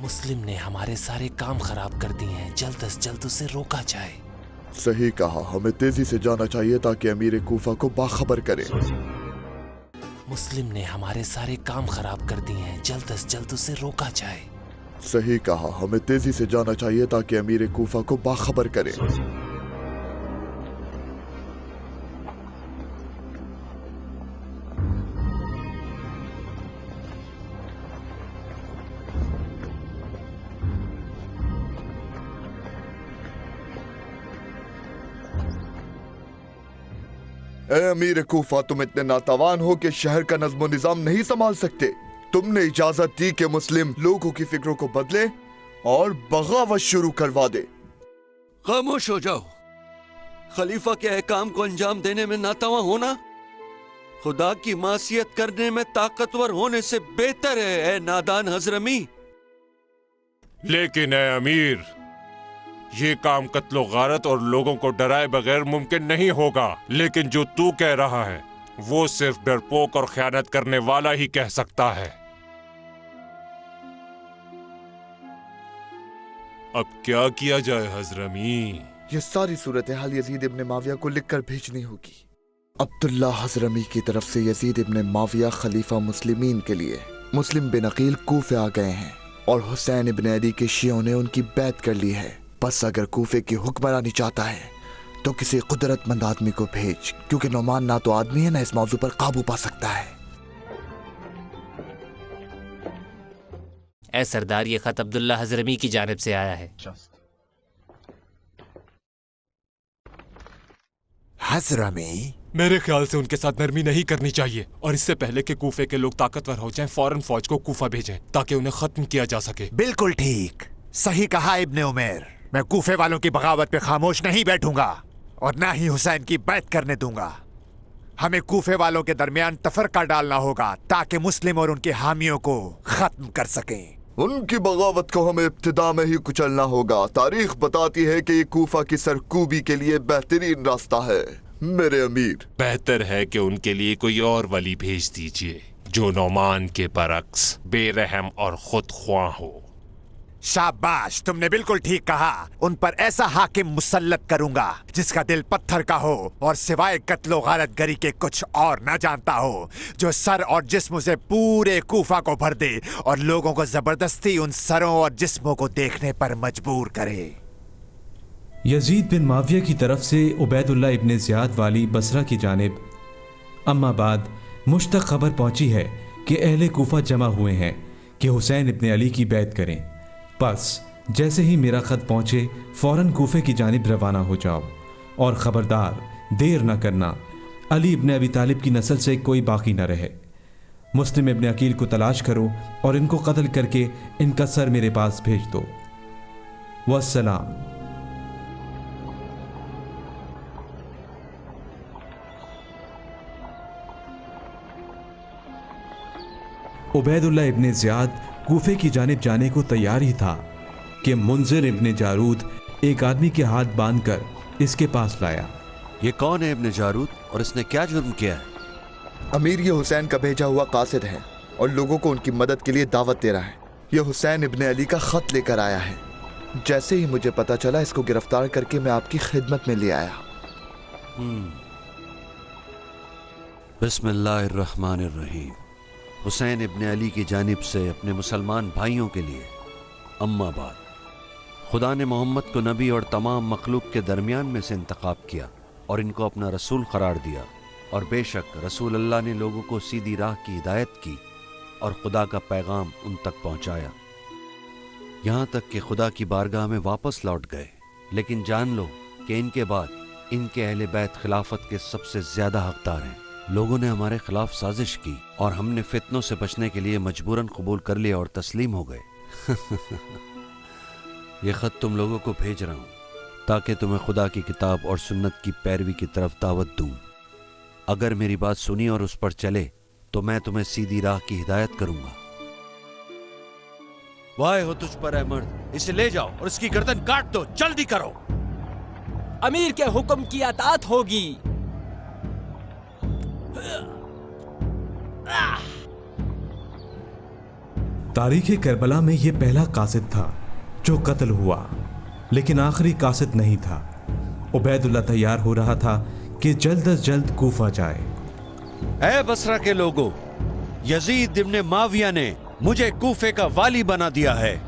मुस्लिम ने हमारे सारे काम खराब कर दिए हैं, जल्द से जल्द उसे रोका जाए। सही कहा, हमें तेजी से जाना चाहिए ताकि अमीर कूफा को बाखबर करें। मुस्लिम ने हमारे सारे काम खराब कर दिए हैं, जल्द से जल्द उसे रोका जाए। सही कहा, हमें तेजी से जाना चाहिए ताकि अमीर कूफा को बाखबर करें। ए अमीर कूफा, तुम इतने नातावान हो कि शहर का नज़्म निज़ाम नहीं संभाल सकते। तुमने इजाजत दी कि मुस्लिम लोगों की फिक्रों को बदले और बगावत शुरू करवा दे। खामोश हो जाओ। खलीफा के अहकाम को अंजाम देने में नातावा होना खुदा की मासियत करने में ताकतवर होने से बेहतर है, ए नादान हजरमी। लेकिन ए अमीर, ये काम कत्लो गारत और लोगों को डराए बगैर मुमकिन नहीं होगा। लेकिन जो तू कह रहा है वो सिर्फ डरपोक और खयानत करने वाला ही कह सकता है। अब क्या किया जाए हजरमी? ये सारी सूरत हाल यजीद इब्न माविया को लिखकर भेजनी होगी। अब्दुल्ला हजरमी की तरफ से यजीद इब्न माविया खलीफा मुस्लिमीन के लिए मुस्लिम बिन अकील कूफे आ गए हैं और हुसैन इब्न अली के शियों ने उनकी बैत कर ली है। बस अगर कूफे की हुक्मरानी चाहता है तो किसी कुदरतमंद आदमी को भेज, क्योंकि नौमान ना तो आदमी है ना इस मौजू पर काबू पा सकता है। ए सरदार, ये खत अब्दुल्ला हजरमी की जानिब से आया है। हजरमी, मेरे ख्याल से उनके साथ नरमी नहीं करनी चाहिए और इससे पहले कि कूफे के लोग ताकतवर हो जाएं, फौरन फौज को कूफा भेजें ताकि उन्हें खत्म किया जा सके। बिल्कुल ठीक, सही कहा इब्ने उमैर। मैं कूफे वालों की बगावत पे खामोश नहीं बैठूंगा और ना ही हुसैन की बैत करने दूंगा। हमें कूफे वालों के दरमियान तफरका डालना होगा ताकि मुस्लिम और उनके हामियों को खत्म कर सकें। उनकी बगावत को हमें इब्तिदा में ही कुचलना होगा। तारीख बताती है कि ये कूफा की सरकूबी के लिए बेहतरीन रास्ता है मेरे अमीर। बेहतर है कि उनके लिए कोई और वली भेज दीजिए जो नौमान के बरक्स बेरहम और खुद ख्वाह हो। शाबाश, तुमने बिल्कुल ठीक कहा। उन पर ऐसा हाकिम मुसल्लत करूंगा जिसका दिल पत्थर का हो और सिवाय कत्लो गारत गरी के कुछ और न जानता हो, जो सर और जिस्म से पूरे कूफा को भर दे और लोगों को जबरदस्ती उन सरों और जिस्मों को देखने पर मजबूर करे। यजीद बिन माविया की तरफ से उबैदुल्लाह इब्न ज़ियाद वाली बसरा की जानिब। अम्मा बाद मुझ तक खबर पहुंची है कि अहले कूफा जमा हुए हैं कि हुसैन इब्न अली की बैत करें। बस जैसे ही मेरा खत पहुंचे फौरन कूफे की जानिब रवाना हो जाओ और खबरदार, देर न करना, अली इब्न अबी तालिब की नस्ल से कोई बाकी न रहे। मुस्लिम इब्न अकील को तलाश करो और इनको कत्ल करके इनका सर मेरे पास भेज दो। वस्सलाम। उबैदुल्लाह इब्न ज़ियाद कूफे की जानिब जाने को तैयार ही था कि मुंज़िर इब्न जारूद एक आदमी के हाथ बांधकर इसके पास लाया। ये कौन है इब्न जारूद और इसने क्या जुर्म किया है? अमीर ये हुसैन का भेजा हुआ कासिद है और लोगों को उनकी मदद के लिए दावत दे रहा है। ये हुसैन इब्न अली का खत लेकर आया है। जैसे ही मुझे पता चला, इसको गिरफ्तार करके मैं आपकी खिदमत में ले आया। बिस्मिल्लाहिर्रहमानिर्रहीम। हुसैन इब्न अली की जानिब से अपने मुसलमान भाइयों के लिए अम्मा बाद। खुदा ने मोहम्मद को नबी और तमाम मखलूक के दरमियान में से इंतखाब किया और इनको अपना रसूल करार दिया, और बेशक रसूल अल्लाह ने लोगों को सीधी राह की हिदायत की और खुदा का पैगाम उन तक पहुंचाया, यहाँ तक कि खुदा की बारगाह में वापस लौट गए। लेकिन जान लो कि इनके बाद इनके अहले बैत खिलाफत के सबसे ज्यादा हकदार हैं। लोगों ने हमारे खिलाफ साजिश की और हमने फितनों से बचने के लिए मजबूरन कबूल कर लिया और तस्लीम हो गए। ये खत तुम लोगों को भेज रहा हूं ताकि तुम्हें खुदा की किताब और सुन्नत की पैरवी की तरफ दावत दूं। अगर मेरी बात सुनी और उस पर चले तो मैं तुम्हें सीधी राह की हिदायत करूंगा। वाह हो तुझ पर है मर्द, इसे ले जाओ और इसकी गर्दन काट दो, जल्दी करो। अमीर के हुक्म की अताअत होगी। तारीख करबला में ये पहला कासिद था जो कत्ल हुआ, लेकिन आखिरी कासिद नहीं था। उबैदुल्ला तैयार हो रहा था कि जल्द अज जल्द कूफा जाए। ऐ बसरा के लोगों, यजीद इब्ने माविया ने मुझे कूफे का वाली बना दिया है।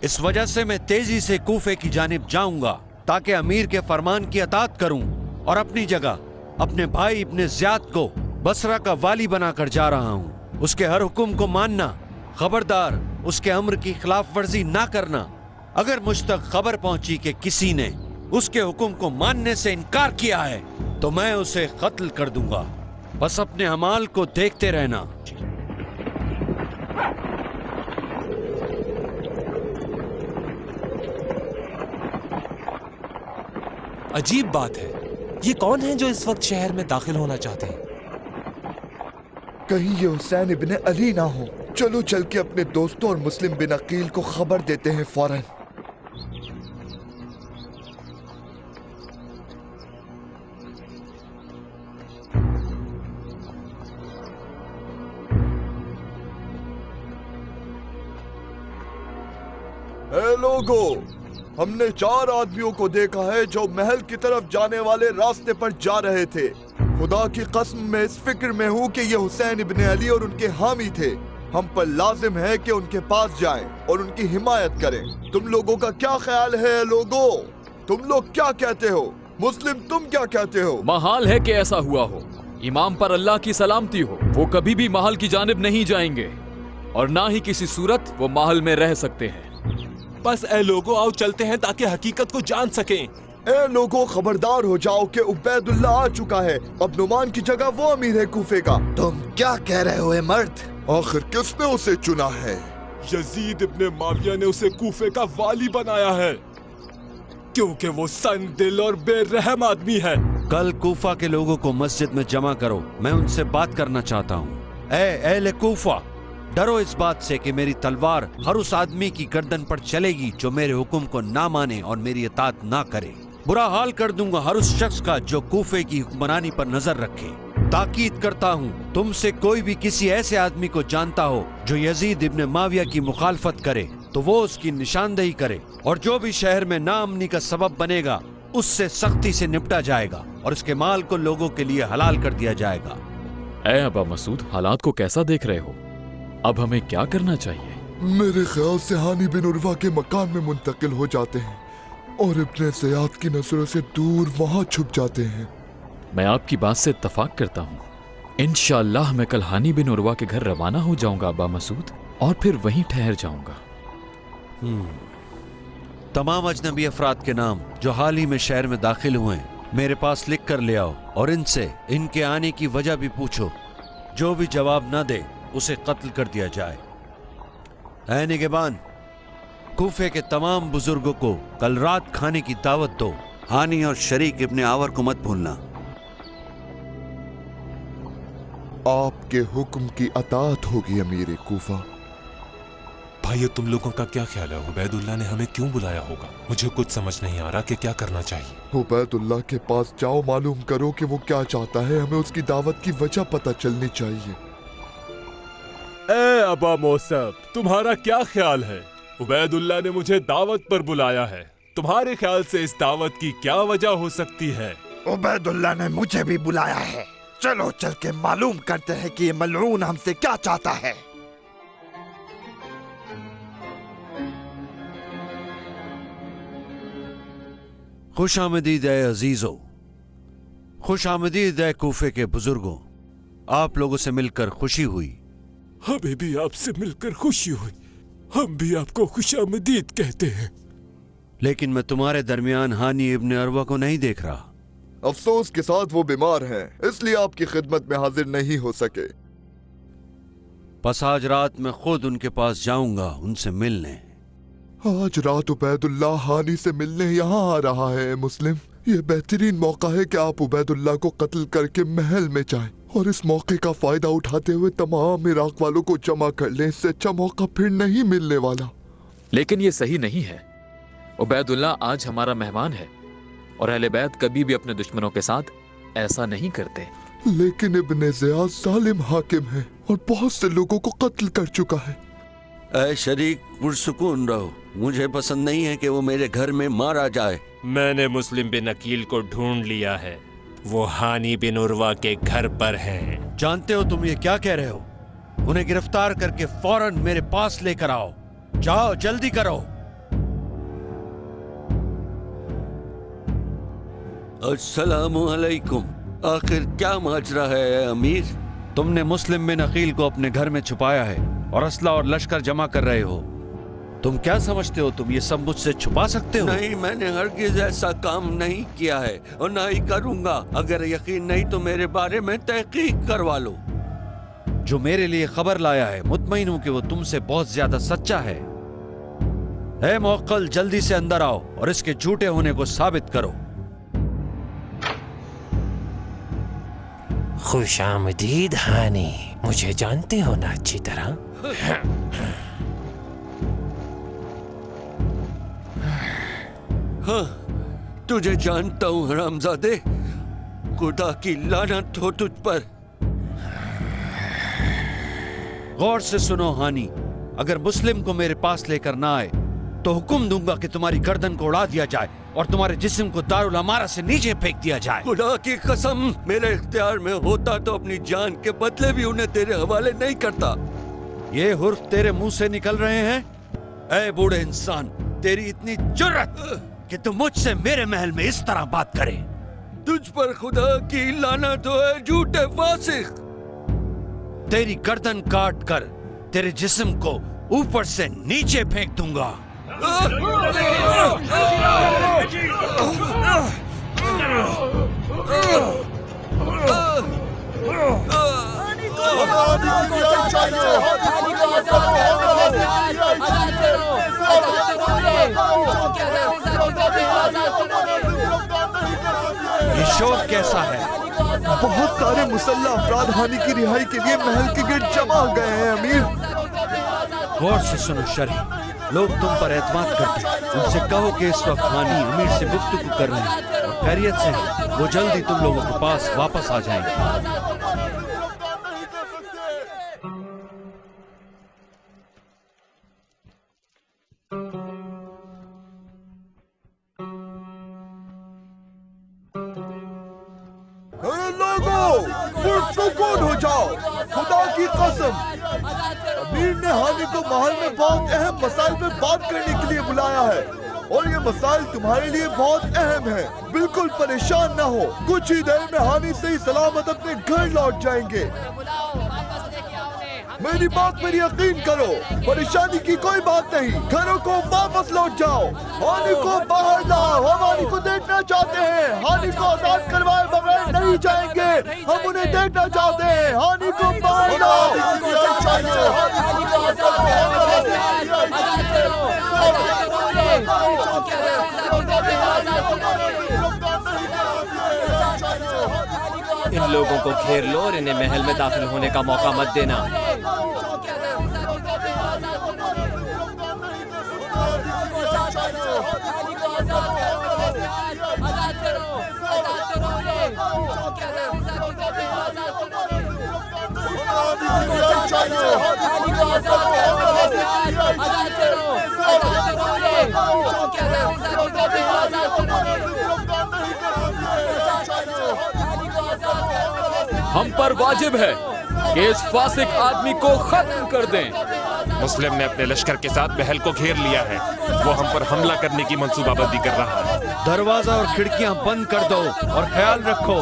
इस वजह से मैं तेजी से कूफे की जानिब जाऊंगा ताकि अमीर के फरमान की अतात करूं और अपनी जगह अपने भाई इब्ने ज़ियाद को बसरा का वाली बनाकर जा रहा हूं। उसके हर हुक्म को मानना, खबरदार उसके अम्र की खिलाफ वर्जी ना करना। अगर मुझ तक खबर पहुंची कि किसी ने उसके हुक्म को मानने से इनकार किया है तो मैं उसे कत्ल कर दूंगा। बस अपने अमाल को देखते रहना। अजीब बात है, ये कौन है जो इस वक्त शहर में दाखिल होना चाहते हैं? कहीं ये हुसैन इब्ने अली ना हो। चलो चल के अपने दोस्तों और मुस्लिम बिन अकील को खबर देते हैं फौरन। ए लोगो, हमने 4 आदमियों को देखा है जो महल की तरफ जाने वाले रास्ते पर जा रहे थे। खुदा की कसम मैं इस फिक्र में हूँ कि ये हुसैन इब्ने अली और उनके हामी थे। हम पर लाजिम है कि उनके पास जाएं और उनकी हिमायत करें। तुम लोगों का क्या ख्याल है लोगो? तुम लोग क्या कहते हो? मुस्लिम तुम क्या कहते हो? महाल है कि ऐसा हुआ हो। इमाम पर अल्लाह की सलामती हो। वो कभी भी महल की जानिब नहीं जाएंगे और ना ही किसी सूरत वो महल में रह सकते हैं। बस ए लोगों, आओ चलते हैं ताकि हकीकत को जान सकें। ए लोगों, खबरदार हो जाओ कि उबैदुल्ला आ चुका है। अब नुमान की जगह वो अमीर है कूफे का। तुम क्या कह रहे हो मर्द? आखिर किसने उसे चुना है? यजीद इब्ने माविया ने उसे कूफे का वाली बनाया है क्योंकि वो सन दिल और बेरहम आदमी है। कल कूफा के लोगों को मस्जिद में जमा करो, मैं उनसे बात करना चाहता हूँ। ऐ अहले कूफा, डरो इस बात से कि मेरी तलवार हर उस आदमी की गर्दन पर चलेगी जो मेरे हुक्म को ना माने और मेरी इताअत ना करे। बुरा हाल कर दूंगा हर उस शख्स का जो कूफे की हुक्मरानी पर नजर रखे। ताकीद करता हूँ, तुमसे कोई भी किसी ऐसे आदमी को जानता हो जो यजीद इब्ने माविया की मुखालफत करे तो वो उसकी निशानदेही करे, और जो भी शहर में नाअमनी का सबब बनेगा उससे सख्ती से निपटा जाएगा और उसके माल को लोगों के लिए हलाल कर दिया जाएगा। ऐ अबा मसूद, हालात को कैसा देख रहे हो? अब हमें क्या करना चाहिए? मेरे ख्याल से हानी बिन उर्वा के मकान में मुंतकिल हो जाते हैं और इब्ने ज़ियाद की नजरों से दूर वहां छुप जाते हैं। मैं आपकी बात से इत्तफाक करता हूँ। इंशाअल्लाह मैं कल हानी बिन उर्वा के घर रवाना हो जाऊंगा अबा मसूद, और फिर वहीं ठहर जाऊंगा। तमाम अजनबी अफराद के नाम जो हाल ही में शहर में दाखिल हुए मेरे पास लिख कर ले आओ और इनसे इनके आने की वजह भी पूछो। जो भी जवाब ना दे उसे कत्ल कर दिया जाए। ऐ निगहबान, कूफे के तमाम बुजुर्गों को कल रात खाने की दावत दो। हानी और शरीक इब्ने आवर को मत भूलना। आपके हुक्म की अताअत होगी अमीर कूफा। भाइयों, तुम लोगों का क्या ख्याल है? उबैदुल्ला ने हमें क्यों बुलाया होगा? मुझे कुछ समझ नहीं आ रहा कि क्या करना चाहिए। उबैदुल्ला के पास जाओ, मालूम करो कि वो क्या चाहता है। हमें उसकी दावत की वजह पता चलनी चाहिए। ए अबा मौसब, तुम्हारा क्या ख्याल है? उबैदुल्ला ने मुझे दावत पर बुलाया है। तुम्हारे ख्याल से इस दावत की क्या वजह हो सकती है? उबैदुल्ला ने मुझे भी बुलाया है। चलो चल के मालूम करते हैं कि ये मलऊन हमसे क्या चाहता है। खुश आमदीद है अजीजों, खुश आमदीद है कूफे के बुजुर्गों। आप लोगों से मिलकर खुशी हुई। हमें भी आपसे मिलकर खुशी हुई। हम भी आपको खुशामदीद कहते हैं। लेकिन मैं तुम्हारे दरमियान हानी इब्ने अरवा को नहीं देख रहा। अफसोस के साथ वो बीमार हैं, इसलिए आपकी खिदमत में हाजिर नहीं हो सके। बस आज रात मैं खुद उनके पास जाऊंगा उनसे मिलने। आज रात उबैदुल्ला हानी से मिलने यहाँ आ रहा है। मुस्लिम, ये बेहतरीन मौका है कि आप उबैदुल्ला को कत्ल करके महल में जाएं और इस मौके का फायदा उठाते हुए तमाम इराक वालों को जमा कर लें। इससे अच्छा मौका फिर नहीं मिलने वाला। लेकिन ये सही नहीं है। उबैदुल्ला आज हमारा मेहमान है और अहले बैत कभी भी अपने दुश्मनों के साथ ऐसा नहीं करते। लेकिन इब्ने ज़ियाद जालिम हाकिम है और बहुत से लोगों को कत्ल कर चुका है। اے شریک پرسکون رہو، مجھے پسند نہیں ہے کہ وہ میرے گھر میں مارا جائے۔ میں نے مسلم بن عقیل کو ڈھونڈ لیا ہے، وہ ہانی بن عروہ کے گھر پر ہیں۔ جانتے ہو تم یہ کیا کہہ رہے ہو؟ انہیں گرفتار کر کے فوراً میرے پاس لے کر آؤ، جاؤ جلدی کرو۔ السلام علیکم، آخر کیا ماجرا ہے اے امیر؟ تم نے مسلم بن عقیل کو اپنے گھر میں چھپایا ہے اور اسلحہ اور لشکر جمع کر رہے ہو۔ تم کیا سمجھتے ہو تم یہ سب مجھ سے چھپا سکتے ہو؟ نہیں، میں نے ہرگز ایسا کام نہیں کیا ہے اور نہ ہی کروں گا۔ اگر یقین نہیں تو میرے بارے میں تحقیق کروا لو۔ جو میرے لیے خبر لایا ہے مطمئن ہوں کہ وہ تم سے بہت زیادہ سچا ہے۔ اے موکل، جلدی سے اندر آؤ اور اس کے جھوٹے ہونے کو ثابت کرو۔ خوش آمدید ہانی، مجھے جانتے ہو نا اچھی طرح؟ ہاں، تجھے جانتا ہوں حرامزادے، خدا کی لعنت ہو تجھ پر۔ غور سے سنو ہانی، اگر مسلم کو میرے پاس لے کر نہ آئے تو حکم دوں گا کہ تمہاری گردن کو اڑا دیا جائے اور تمہارے جسم کو دارالامارہ سے نیچے پھینک دیا جائے۔ خدا کی قسم، میرے اختیار میں ہوتا تو اپنی جان کے بدلے بھی انہیں تیرے حوالے نہیں کرتا۔ یہ حرف تیرے منہ سے نکل رہے ہیں؟ اے بوڑھے انسان، تیری اتنی جرت کہ تم مجھ سے میرے محل میں اس طرح بات کرے؟ تجھ پر خدا کی لعنت ہو اے جھوٹے فاسق! تیری گردن کاٹ کر تیرے جسم کو اوپر سے نیچے پھینک دوں گا۔ یہ شور کیسا ہے؟ بہت سارے مسلح افراد ہانی کی رہائی کے لیے محل کے گرد جمع ہو گئے ہیں امیر۔ غور سے سنو شرح، لوگ تم پر اعتماد کرتے ہیں، ان سے کہو کہ اس وقت ہانی امیر سے گفتگو کر رہے ہیں اور خیریت سے ہیں، وہ جلدی تم لوگوں کے پاس واپس آ جائیں گے۔ پرسکون ہو جاؤ، خدا کی قسم امیر نے ہانی کو محل میں بہت اہم مسائل پہ بات کرنے کے لیے بلایا ہے اور یہ مسائل تمہارے لیے بہت اہم ہیں۔ بالکل پریشان نہ ہو، کچھ ہی دیر میں ہانی صحیح سلامت اپنے گھر لوٹ جائیں گے۔ میری بات پر یقین کرو، پریشانی کی کوئی بات نہیں، گھروں کو واپس لوٹ جاؤ۔ ہانی کو باہر لاؤ، ہم ہانی کو دیکھنا چاہتے ہیں۔ ہانی کو آزاد کروائے بغیر نہیں جائیں گے، ہم انہیں دیکھنا چاہتے ہیں۔ ہانی کو باہر لاؤ۔ ان لوگوں کو گھیر لو اور انہیں محل میں داخل ہونے کا موقع مت دینا۔ ہم پر واجب ہے کہ اس فاسق آدمی کو ختم کر دیں۔ مسلم نے اپنے لشکر کے ساتھ محل کو گھیر لیا ہے، وہ ہم پر حملہ کرنے کی منصوبہ بندی کر رہا ہے۔ دروازہ اور کھڑکیاں بند کر دو اور خیال رکھو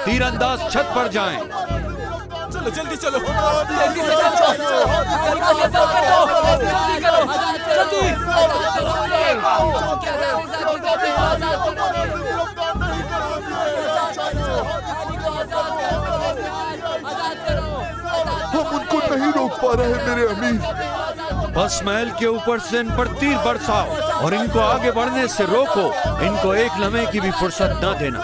تیر انداز چھت پر جائیں۔ چلو جلدی چلو، جلدی سے چلو، دروازے بند کر دو، جلدی کرو، جلدی۔ ہم ان کو نہیں روک پا رہے میرے امیر۔ بس محل کے اوپر سے ان پر تیر برساؤ اور ان کو آگے بڑھنے سے روکو، ان کو ایک لمحے کی بھی فرصت نہ دینا۔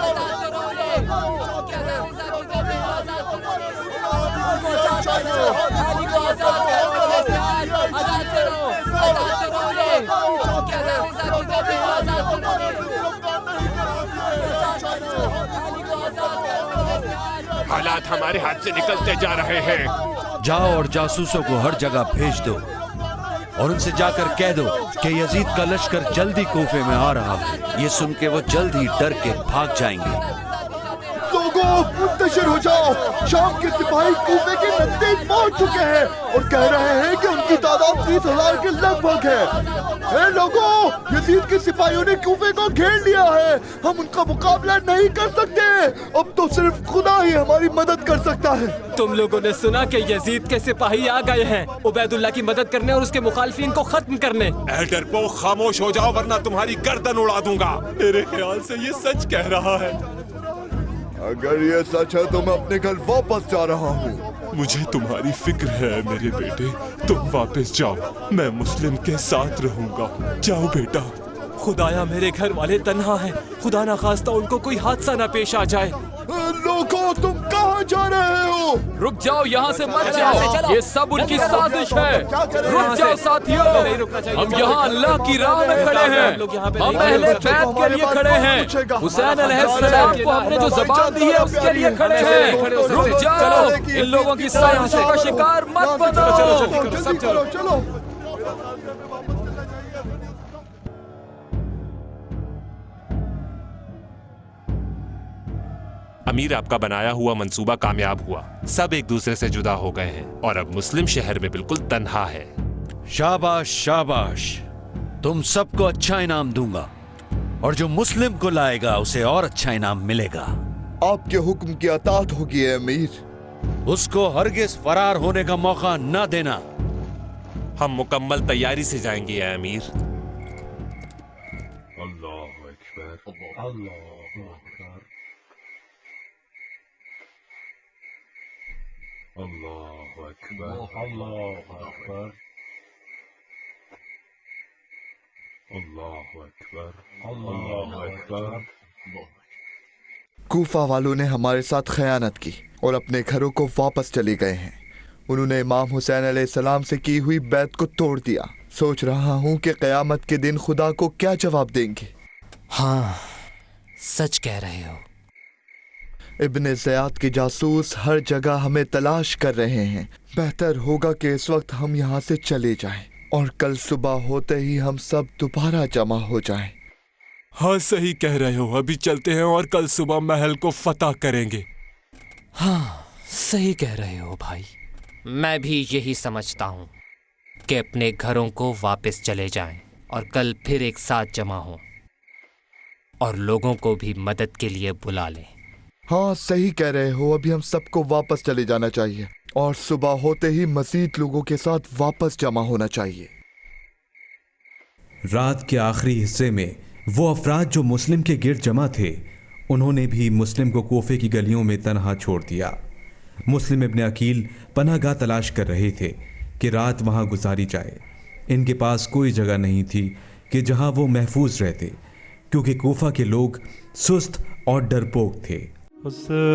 حالات ہمارے ہاتھ سے نکلتے جا رہے ہیں۔ جاؤ اور جاسوسوں کو ہر جگہ بھیج دو۔ اور ان سے جا کر کہہ دو کہ یزید کا لشکر جلدی کوفے میں آ رہا ہے۔ یہ سن کے وہ جلد ہی ڈر کے بھاگ جائیں گے۔ لوگوں منتشر ہو جاؤ، شام کے سپاہی کوفے کے نزدیک پہنچ چکے ہیں اور کہہ رہے ہیں کہ ان کی تعداد 30,000 کے لگ بھگ ہے۔ اے لوگوں، یزید کے سپاہیوں نے کوفے کو گھیر لیا ہے، ہم ان کا مقابلہ نہیں کر سکتے، اب تو صرف خدا ہی ہماری مدد کر سکتا ہے۔ تم لوگوں نے سنا کہ یزید کے سپاہی آ گئے ہیں عبید اللہ کی مدد کرنے اور اس کے مخالفین کو ختم کرنے۔ اے ڈرپوک، خاموش ہو جاؤ ورنہ تمہاری گردن اڑا دوں گا۔ میرے خیال سے یہ سچ کہہ رہا ہے۔ اگر یہ سچ ہے تو میں اپنے گھر واپس جا رہا ہوں۔ مجھے تمہاری فکر ہے میرے بیٹے، تم واپس جاؤ، میں مسلم کے ساتھ رہوں گا۔ جاؤ بیٹا۔ خدایا میرے گھر والے تنہا ہیں، خدا نہ خواستہ ان کو کوئی حادثہ نہ پیش آ جائے۔ لوگوں تم کہاں جا رہے ہو؟ رک جاؤ، یہاں سے مت جاؤ، یہ سب ان کی سازش ہے۔ رک جاؤ ساتھیوں، ہم یہاں اللہ کی راہ میں کھڑے ہیں، ہم اہل بیت کے لیے کھڑے ہیں، حسین علیہ السلام کو ہم نے جو زبان دی ہے اس کے لیے کھڑے ہیں۔ رک جاؤ، ان لوگوں کی سازشوں کا شکار مت بنو۔ چلو۔ امیر، آپ کا بنایا ہوا منصوبہ کامیاب ہوا، سب ایک دوسرے سے جدا ہو گئے ہیں اور اب مسلم شہر میں بالکل تنہا ہے۔ شاباش شاباش، تم سب کو اچھا انعام دوں گا، اور جو مسلم کو لائے گا اسے اور اچھا انعام ملے گا۔ آپ کے حکم کی اطاعت ہوگی اے امیر۔ اس کو ہرگز فرار ہونے کا موقع نہ دینا۔ ہم مکمل تیاری سے جائیں گے اے امیر۔ کوفہ والوں نے ہمارے ساتھ خیانت کی اور اپنے گھروں کو واپس چلے گئے ہیں۔ انہوں نے امام حسین علیہ السلام سے کی ہوئی بیعت کو توڑ دیا۔ سوچ رہا ہوں کہ قیامت کے دن خدا کو کیا جواب دیں گے۔ ہاں، سچ کہہ رہے ہو۔ ابن زیاد کے جاسوس ہر جگہ ہمیں تلاش کر رہے ہیں۔ بہتر ہوگا کہ اس وقت ہم یہاں سے چلے جائیں اور کل صبح ہوتے ہی ہم سب دوبارہ جمع ہو جائیں۔ ہاں صحیح کہہ رہے ہو، ابھی چلتے ہیں اور کل صبح محل کو فتح کریں گے۔ ہاں، صحیح کہہ رہے ہو بھائی، میں بھی یہی سمجھتا ہوں کہ اپنے گھروں کو واپس چلے جائیں اور کل پھر ایک ساتھ جمع ہوں اور لوگوں کو بھی مدد کے لیے بلا لیں۔ ہاں صحیح کہہ رہے ہو، ابھی ہم سب کو واپس چلے جانا چاہیے اور صبح ہوتے ہی مزید لوگوں کے ساتھ واپس جمع ہونا چاہیے۔ رات کے آخری حصے میں وہ افراد جو مسلم کے گرد جمع تھے، انہوں نے بھی مسلم کو کوفے کی گلیوں میں تنہا چھوڑ دیا۔ مسلم ابن عقیل پناہ گاہ تلاش کر رہے تھے کہ رات وہاں گزاری جائے۔ ان کے پاس کوئی جگہ نہیں تھی کہ جہاں وہ محفوظ رہتے، کیونکہ کوفہ کے لوگ سست اور ڈرپوک تھے۔ حسین